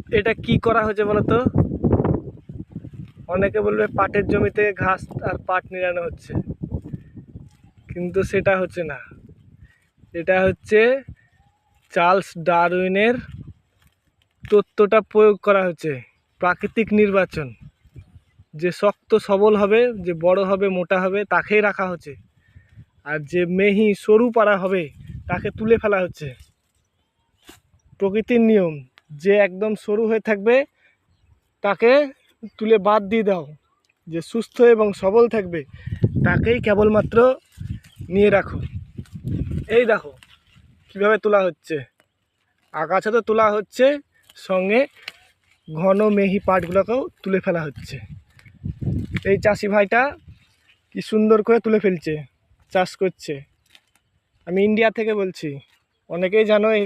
এটা কি করা হয়েছে বলতো? অনেকে বলবে পাটের জমিতে ঘাস আর পাট নিড়ানো হচ্ছে, কিন্তু সেটা হচ্ছে না। এটা হচ্ছে চার্লস ডারউইনের তত্ত্বটা প্রয়োগ করা হচ্ছে। প্রাকৃতিক নির্বাচন, যে শক্ত সবল হবে, যে বড় হবে, মোটা হবে, তাকেই রাখা হচ্ছে, আর যে মেহি সরু পাড়া হবে তাকে তুলে ফেলা হচ্ছে। প্রকৃতির নিয়ম, যে একদম সরু হয়ে থাকবে তাকে তুলে বাদ দিয়ে দাও, যে সুস্থ এবং সবল থাকবে তাকেই কেবলমাত্র নিয়ে রাখো। এই দেখো কীভাবে তোলা হচ্ছে, আগাছা তো তোলা হচ্ছে, সঙ্গে ঘন মেহি পাটগুলোকেও তুলে ফেলা হচ্ছে। এই চাষি ভাইটা কি সুন্দর করে তুলে ফেলছে, চাষ করছে। আমি ইন্ডিয়া থেকে বলছি, অনেকেই জানো এই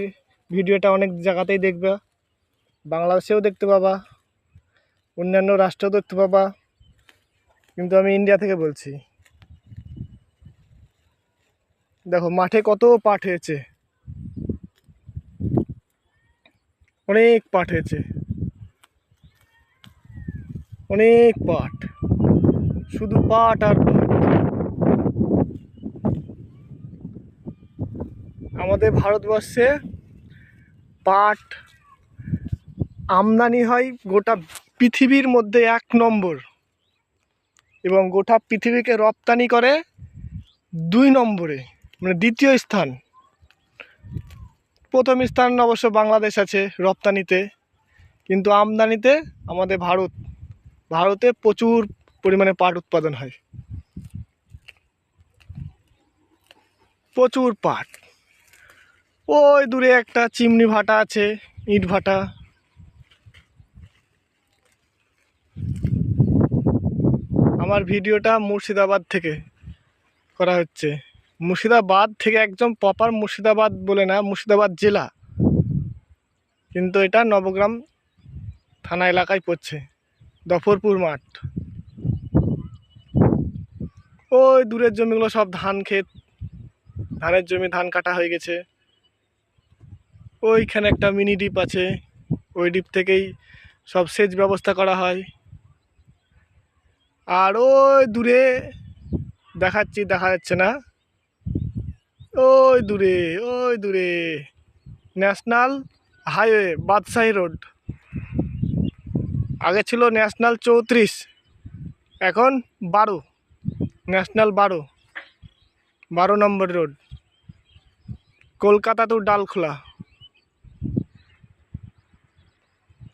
ভিডিওটা অনেক জায়গাতেই দেখবে, বাংলাদেশেও দেখতে পাবা, অন্যান্য রাষ্ট্রেও দেখতে পাবা, কিন্তু আমি ইন্ডিয়া থেকে বলছি। দেখো মাঠে কত পাট হয়েছে, অনেক পাট হয়েছে, অনেক পাট, শুধু পাট আর পাট। আমাদের ভারতবর্ষে পাট আমদানি হয় গোটা পৃথিবীর মধ্যে 1 নম্বর, এবং গোটা পৃথিবীকে রপ্তানি করে 2 নম্বরে, মানে দ্বিতীয় স্থান। প্রথম স্থান অবশ্য বাংলাদেশ আছে রপ্তানিতে, কিন্তু আমদানিতে আমাদের ভারতে প্রচুর পরিমাণে পাট উৎপাদন হয়, প্রচুর পাট। ওই দূরে একটা চিমনি ভাটা আছে, ইট ভাটা। আমার ভিডিওটা মুর্শিদাবাদ থেকে করা হচ্ছে, মুর্শিদাবাদ থেকে, একদম প্রপার মুর্শিদাবাদ বলে না, মুর্শিদাবাদ জেলা, কিন্তু এটা নবগ্রাম থানা এলাকায় পড়ছে, দফরপুর মাঠ। ওই দূরের জমিগুলো সব ধান ক্ষেত, ধানের জমি, ধান কাটা হয়ে গেছে। ওইখানে একটা মিনি ডিপ আছে, ওই ডিপ থেকেই সব সেচ ব্যবস্থা করা হয়। আর ওই দূরে দেখাচ্ছি, দেখা যাচ্ছে না, ওই দূরে ন্যাশনাল হাইওয়ে, বাদশাহী রোড। আগে ছিল ন্যাশনাল 34, এখন 12, ন্যাশনাল 12 নম্বর রোড, কলকাতা টু ডালখোলা।